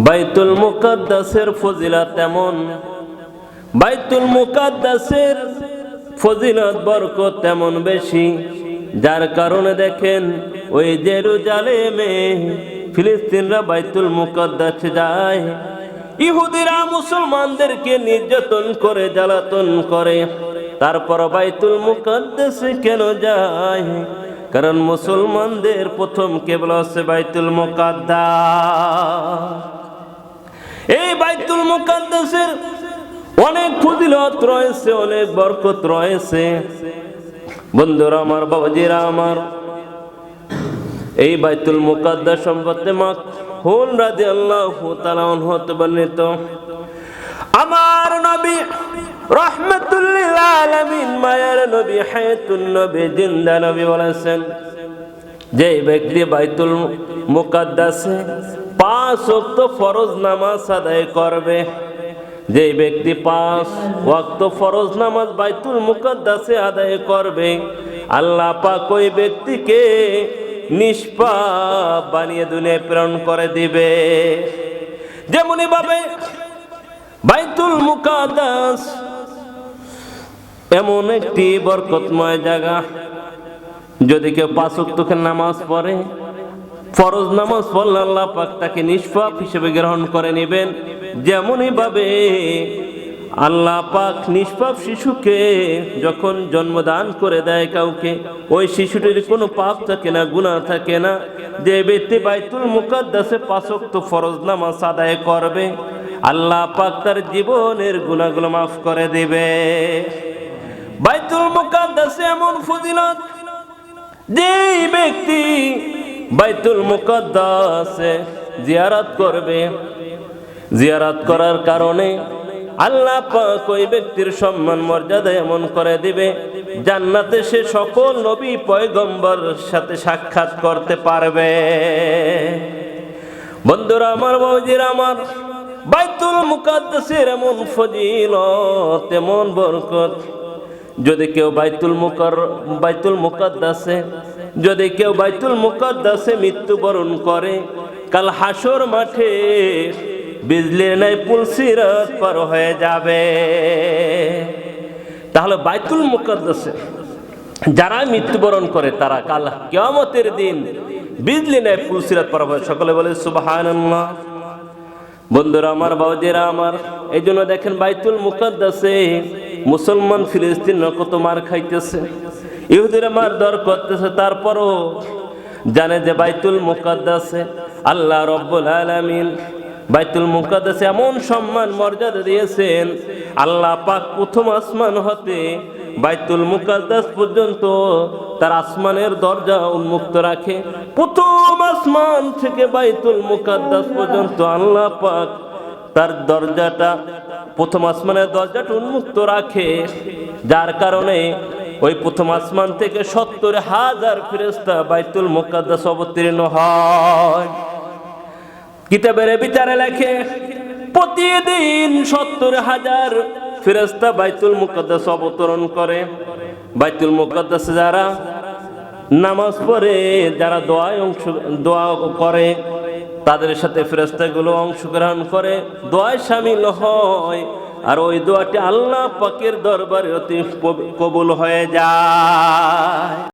বাইতুল মুকাদ্দাসের ফজিলত এমন, বাইতুল মুকাদ্দাসের ফজিলত বরকত তেমন বেশি, যার কারণে দেখেন ওই জেরুজালেমে ফিলিস্তিনরা বাইতুল মুকাদ্দাসে যায়, ইহুদিরা মুসলমানদেরকে নির্যাতন করে, জ্বালাতন করে, তারপর বাইতুল মুকাদ্দাসে কেন যায়? কারণ মুসলমানদের প্রথম কেবলা হচ্ছে বাইতুল মুকাদ্দাস। এই বাইতুল মুকাদ্দাসের অনেক ফজিলত রয়েছে, অনেক বরকত রয়েছে। বন্ধুরা আমার, বাবাজিরা আমার, এই বাইতুল মুকাদ্দাস সম্পর্কে মাখুন রাদিয়াল্লাহু তাআলা আনহু বর্ণিত, আমার নবী রাহমাতুল লিল আলামিন, মায়ার নবী, হায়াতুন নবী, জিন্দা নবী বলেছেন, যে ব্যক্তি বাইতুল মুকাদ্দাসে 5 ওয়াক্ত ফরজ নামাজ আদায় করবে, যে ব্যক্তি 5 ওয়াক্ত ফরজ নামাজ বাইতুল মুকাদ্দাসে আদায় করবে, আল্লাহ পাক ওই ব্যক্তিকে নিষ্পাপ বানিয়ে দুনিয়ায় প্রেরণ করে দিবে। যেমনই ভাবে বাইতুল মুকাদ্দাস এমন একটি বরকতময় জায়গা, যদি কেউ 5 ওয়াক্ত নামাজ পড়ে, ফরজ নামাজ পড়লে আল্লাহ পাক তাকে নিষ্পাপ হিসেবে গ্রহণ করে নেবেন। যেমনই ভাবে আল্লাহ পাক নিষ্পাপ শিশুকে যখন জন্মদান করে দেয় কাউকে, ওই শিশুটির কোনো পাপ থাকে না, গুনাহ থাকে না। যে ব্যক্তি বাইতুল মুকাদ্দাসে 5 ওয়াক্ত ফরজ নামাজ আদায় করবে, আল্লাহ পাক তার জীবনের গুনাহগুলো মাফ করে দিবে। বাইতুল মুকাদ্দাসে এমন ফজিলত, যে ব্যক্তি বাইতুল মুকাদ্দাসে জিয়ারত করবে, জিয়ারত করার কারণে আল্লাহ পাক ওই ব্যক্তির সম্মান মর্যাদা এমন করে দিবে, জান্নাতে সে সকল নবী পয়গম্বরের সাথে সাক্ষাৎ করতে পারবে। বন্ধুরা আমার, বাবাজিরা আমার, বাইতুল মুকাদ্দাসের এমন ফজিলত, এমন বরকত, যদি কেউ বাইতুল মুকাদ্দাসে যদি কেউ বাইতুল মুকাদ্দাসে মৃত্যুবরণ করে, কাল হাসর মাঠে বিজলির ন্যায় পুলসিরাত পার হয়ে যাবে। তাহলে বাইতুল মুকাদ্দাসে যারা মৃত্যুবরণ করে, তারা কাল কিয়ামতের দিন বিজলির ন্যায় পুলসিরাত পার হবে। সকলে বলে সুবহানাল্লাহ। বন্ধুরা আমার, বাবাজিরা আমার, এই জন্য দেখেন বাইতুল মুকাদ্দাসে মুসলমান ফিলিস্তিনরা কত মার খাইতেছে, ইহুদিরা মারধর করতেছে, তারপরও জানে যে বাইতুল মুকাদ্দাসে আল্লাহ রব্বুল আলামিন বাইতুল মুকাদ্দাসে এমন সম্মান মর্যাদা দিয়েছেন, আল্লাহ পাক প্রথম আসমান হতে বাইতুল মুকাদ্দাস পর্যন্ত তার আসমানের দরজা উন্মুক্ত রাখে। প্রথম আসমান থেকে বাইতুল মুকাদ্দাস পর্যন্ত আল্লাহ পাক তার দরজাটা, প্রথম আসমানের দরজাটা উন্মুক্ত রাখে, যার কারণে ওই প্রথম আসমান থেকে 70,000 ফেরেশতা বাইতুল মুকাদ্দাস অবতীর্ণ হয়। কিতাবের বিচারে লেখে প্রতিদিন 70,000 ফেরেশতা বাইতুল মুকাদ্দাস অবতরণ করে। বাইতুল মুকাদ্দাসে যারা নামাজ পড়ে, যারা দোয়া করে, তাদের সাথে ফেরেশতাগুলো অংশগ্রহণ করে, দোয়ায় শামিল হয়, আর ওই দোয়াটি আল্লাহ পাকের দরবারে অতি কবুল হয়ে যায়।